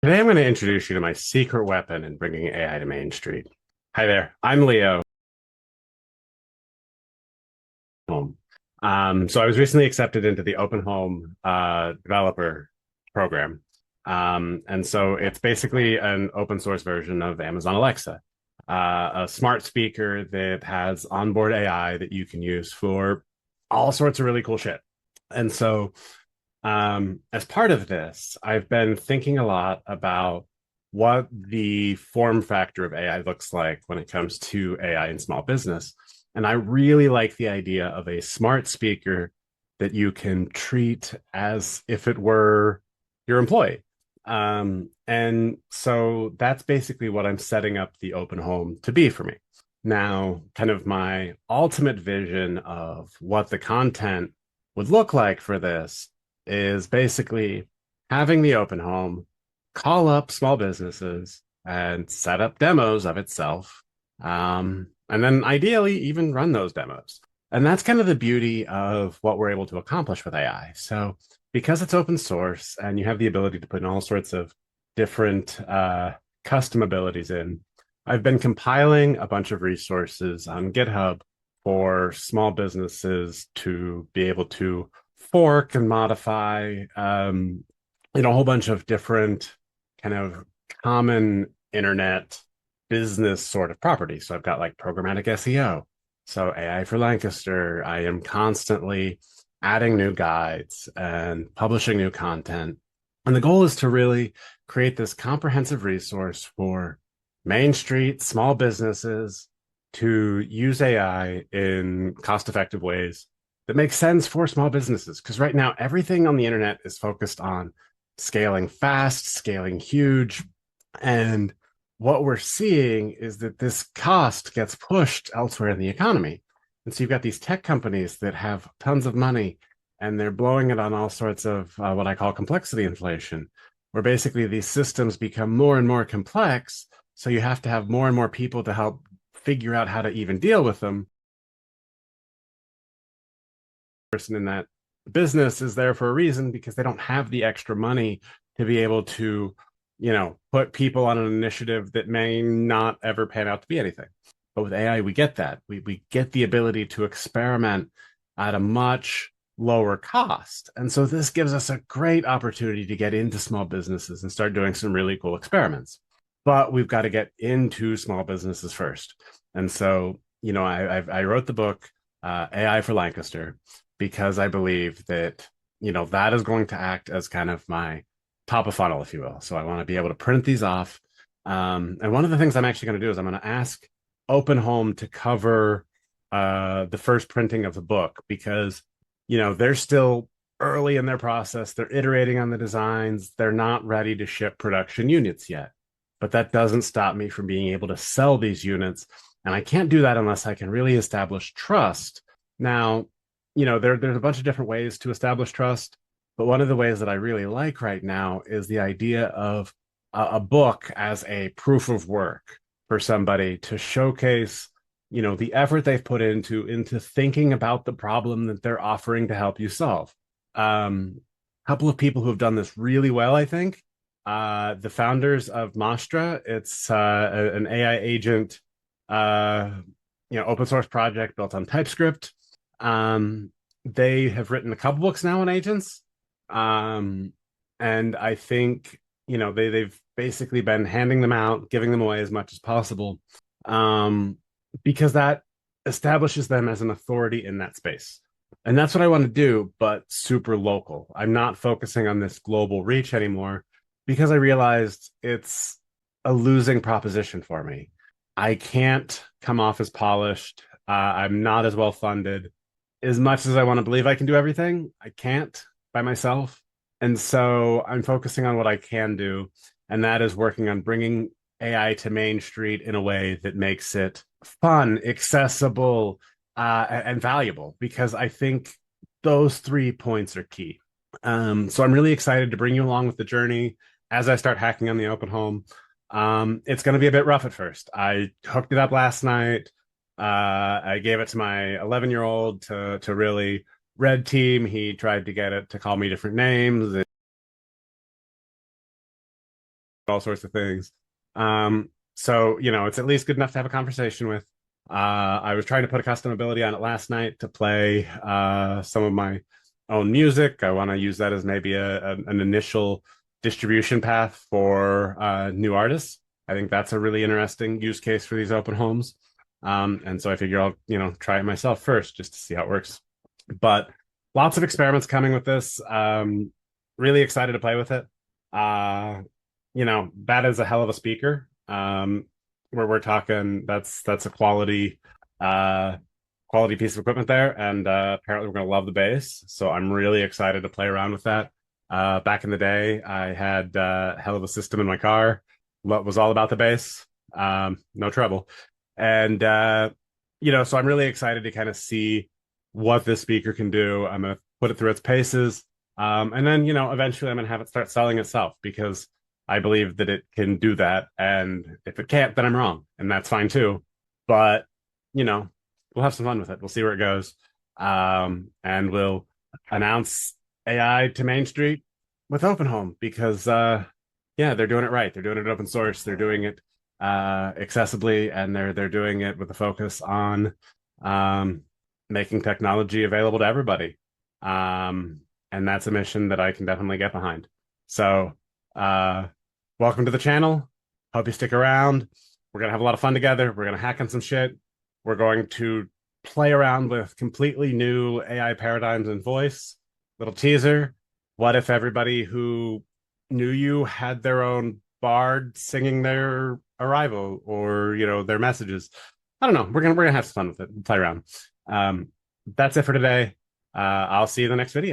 Today, I'm going to introduce you to my secret weapon in bringing AI to Main Street. Hi there, I'm Leo. Home. So I was recently accepted into the Open Home developer program. And so it's basically an open source version of Amazon Alexa, a smart speaker that has onboard AI that you can use for all sorts of really cool shit. And so as part of this, I've been thinking a lot about what the form factor of AI looks like when it comes to AI in small business. And I really like the idea of a smart speaker that you can treat as if it were your employee. And so that's basically what I'm setting up the open home to be for me. Now, kind of my ultimate vision of what the content would look like for this is basically having the open home call up small businesses and set up demos of itself. And then ideally even run those demos. And that's kind of the beauty of what we're able to accomplish with AI. So because it's open source and you have the ability to put in all sorts of different custom abilities in, I've been compiling a bunch of resources on GitHub for small businesses to be able to fork and modify a whole bunch of different kind of common internet business sort of properties. So I've got like programmatic SEO, so AI for Lancaster. I am constantly adding new guides and publishing new content, and the goal is to really create this comprehensive resource for Main Street small businesses to use AI in cost effective ways that make sense for small businesses. Because right now, everything on the internet is focused on scaling fast, scaling huge. And what we're seeing is that this cost gets pushed elsewhere in the economy. And so you've got these tech companies that have tons of money and they're blowing it on all sorts of what I call complexity inflation, where basically these systems become more and more complex. So you have to have more and more people to help figure out how to even deal with them. Person in that business is there for a reason because they don't have the extra money to be able to, put people on an initiative that may not ever pan out to be anything. But with AI, we get that. We get the ability to experiment at a much lower cost. And so this gives us a great opportunity to get into small businesses and start doing some really cool experiments. But we've got to get into small businesses first. And so, I wrote the book, AI for Lancaster, because I believe that, that is going to act as kind of my top of funnel, if you will. So I want to be able to print these off. And one of the things I'm actually going to do is I'm going to ask Open Home to cover the first printing of the book because, they're still early in their process. They're iterating on the designs. They're not ready to ship production units yet. But that doesn't stop me from being able to sell these units. And I can't do that unless I can really establish trust. Now, there's a bunch of different ways to establish trust, but one of the ways that I really like right now is the idea of a book as a proof of work for somebody to showcase, the effort they've put into thinking about the problem that they're offering to help you solve. A couple of people who have done this really well, I think. The founders of Mastra, it's an AI agent, open source project built on TypeScript. They have written a couple books now on agents. Um, and I think, they've basically been handing them out, giving them away as much as possible, because that establishes them as an authority in that space. And that's what I want to do, but super local. I'm not focusing on this global reach anymore because I realized it's a losing proposition for me. I can't come off as polished. I'm not as well funded. As much as I want to believe I can do everything, I can't by myself. And so I'm focusing on what I can do, and that is working on bringing AI to Main Street in a way that makes it fun, accessible, and valuable, because I think those 3 points are key. So I'm really excited to bring you along with the journey as I start hacking on the open home. It's going to be a bit rough at first. I hooked it up last night. I gave it to my 11-year-old to really red team. He tried to get it to call me different names. all sorts of things. So it's at least good enough to have a conversation with. I was trying to put a custom ability on it last night to play some of my own music. I want to use that as maybe an initial distribution path for new artists. I think that's a really interesting use case for these open homes. And so I figure I'll, try it myself first just to see how it works. But lots of experiments coming with this. Really excited to play with it. That is a hell of a speaker. Where we're talking, that's a quality piece of equipment there, and apparently we're gonna love the bass. So I'm really excited to play around with that. Back in the day, I had hell of a system in my car. What was all about the bass, no trouble, and so I'm really excited to kind of see what this speaker can do. I'm gonna put it through its paces, and then eventually I'm gonna have it start selling itself because I believe that it can do that. And if it can't, then I'm wrong. And that's fine too. But, we'll have some fun with it. We'll see where it goes. And we'll announce AI to Main Street with Open Home because, they're doing it right. They're doing it open source. They're doing it accessibly, and they're doing it with a focus on making technology available to everybody. And that's a mission that I can definitely get behind. So, welcome to the channel. Hope you stick around. We're going to have a lot of fun together. We're going to hack on some shit. We're going to play around with completely new AI paradigms and voice. Little teaser. What if everybody who knew you had their own bard singing their arrival or, their messages? I don't know. We're gonna have some fun with it. We'll play around. That's it for today. I'll see you in the next video.